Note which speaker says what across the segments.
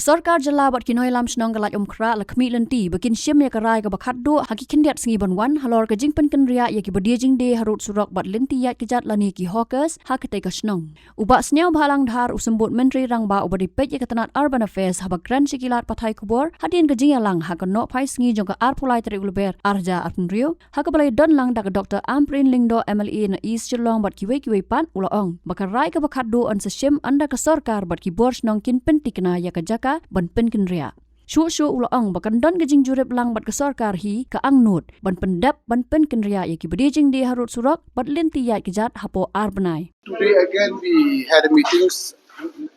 Speaker 1: Kesorkar jala bat kinoi lam shnong Laitumkhrah la khmi Lynti bakin shim ya karai ka bakhat do haki kindiat singi banwan halor ka jing Pynkynriah ya ki badia Jingdie Harud Surok bat Lynti Ïaid Kjat lani ki hawkers hakate ka shnong. Uba snew bhalang dhar usembut menteri rangba ubadi pej ya ketanat urban affairs habagran sikilat pathai kubor hadin ka jing lang ha ka no phai singi jong ka arpulai tari ulber arja apnrio ha ka balai don lang da ka Dr. Amprin Lingdo MLA na East Chilong bat kiwei pan ulaong bakarai ka bakhat do an sa shim anda ka sorkar bat ki bor shnong kin pentikna ya ka ban Pynkynriah. Shu ulaong bakan don gajing jurip lang bat kesorkar hi ka angnut ban pendap ban Pynkynriah ya ki badi Jingdie Harud Surok bat Lynti Ïaid Kjat Hapoh Bnai.
Speaker 2: Today again we had meetings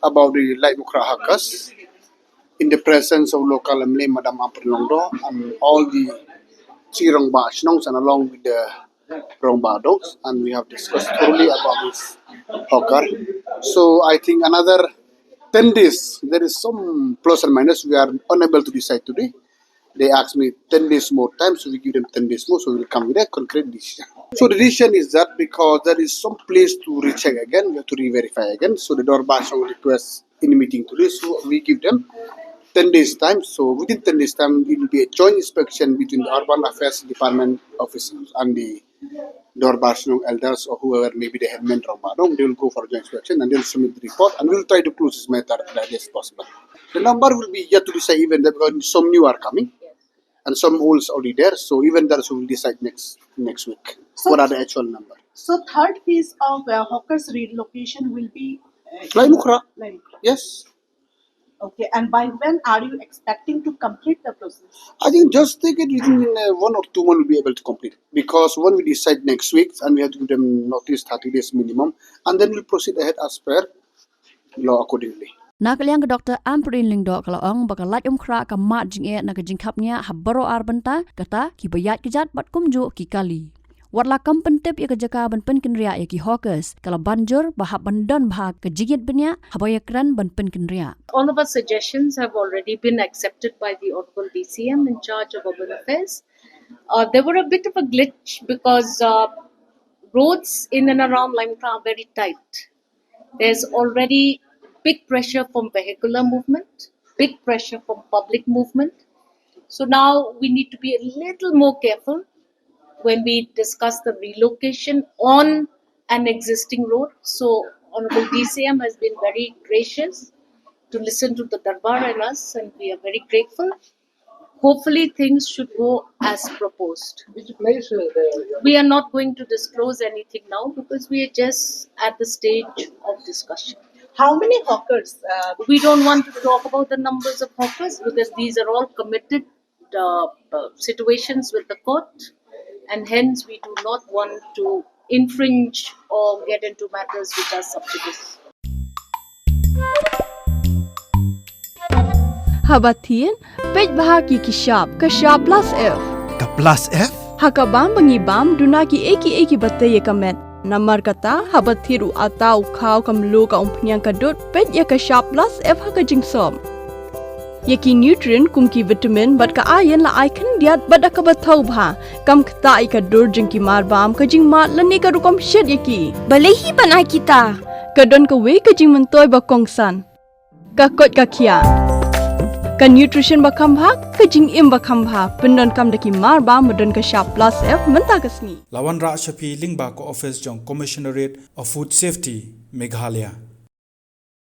Speaker 2: about the Laitumkhrah hackers in the presence of local MLA Madam Amprin Lingdo and all the Rongba Shnongs and along with the Rongba dogs, and we have discussed thoroughly about this hawker. So I think another 10 days, there is some plus and minus. We are unable to decide today. They asked me 10 days more time, so we give them 10 days more, so we will come with a concrete decision. So the decision is that because there is some place to recheck again, we have to re-verify again. So the Dorbash request in the meeting today, so we give them 10 days time. So within 10 days time, it will be a joint inspection between the Urban Affairs Department officers and the Dorbash elders or whoever may be the headman of Badong. They will go for joint inspection and they will submit the report, and we will try to close this matter as as possible. The number will be yet to decide even that because some new are coming and some old already there. So even that we will decide next week. So what are the actual number?
Speaker 3: So third phase of hawkers relocation will be
Speaker 2: Laitumkhrah. Yes.
Speaker 3: Okay, and by when are you expecting to complete the process?
Speaker 2: I think just take it within 1 or 2 months we'll be able to complete it. Because when we decide next week, and we have to give them notice 30 days minimum, and then we'll proceed ahead as per law accordingly.
Speaker 1: Nakaliang ka Dr. Amprin Lingdo kalaong baka Laitumkhrah ka mat jing Ïaid na ka jingkapnya habaro arbanta kata Kiba Ïaid Kjat bat kumju ki kali. Watla kampentip ya kejaka ban Pynkynriah ya ki hawkers kalau banjur bahap bandon bahak ke jingit benya habayakran ban Pynkynriah.
Speaker 4: All of our suggestions have already been accepted by the Honorable DCM in charge of urban affairs. There were a bit of a glitch because roads in and around Laitumkhrah are very tight. There's already big pressure from vehicular movement, big pressure from public movement. So now we need to be a little more careful when we discuss the relocation on an existing road. So Honorable DCM has been very gracious to listen to the Darbar and us, and we are very grateful. Hopefully things should go as proposed.
Speaker 2: Which place?
Speaker 4: We are not going to disclose anything now because we are just at the stage of discussion.
Speaker 3: How many hawkers?
Speaker 4: We don't want to talk about the numbers of hawkers because these are all committed situations with the court, and hence we do not want to infringe or get into matters which are sub judice.
Speaker 5: Habatin, pej bahagi Kjat plus F.
Speaker 6: Ka plus F?
Speaker 5: Hakabam bangibam dunaki eki batay kamet. Namar kata habathiru atau kau kamlu ka umpnyang kadut pej ya Kjat plus F hakajingsom. Yaki nutrient kumki vitamin bat ka iron la icon diat bat ka bathau bha kam kta ka dur jingki marbam ka jingmat lani ka rukom shed yaki balehi banai kita ka don ka we ka jing mentoy ba kongsan ka kot ka khia ka nutrition ba khambha ka jing im ba khambha pendon kam daki marbam modon ka Kjat plus F menta ka sni
Speaker 6: Lawan Ra Shafi Lingba ko office jong Commissionerate of Food Safety Meghalaya.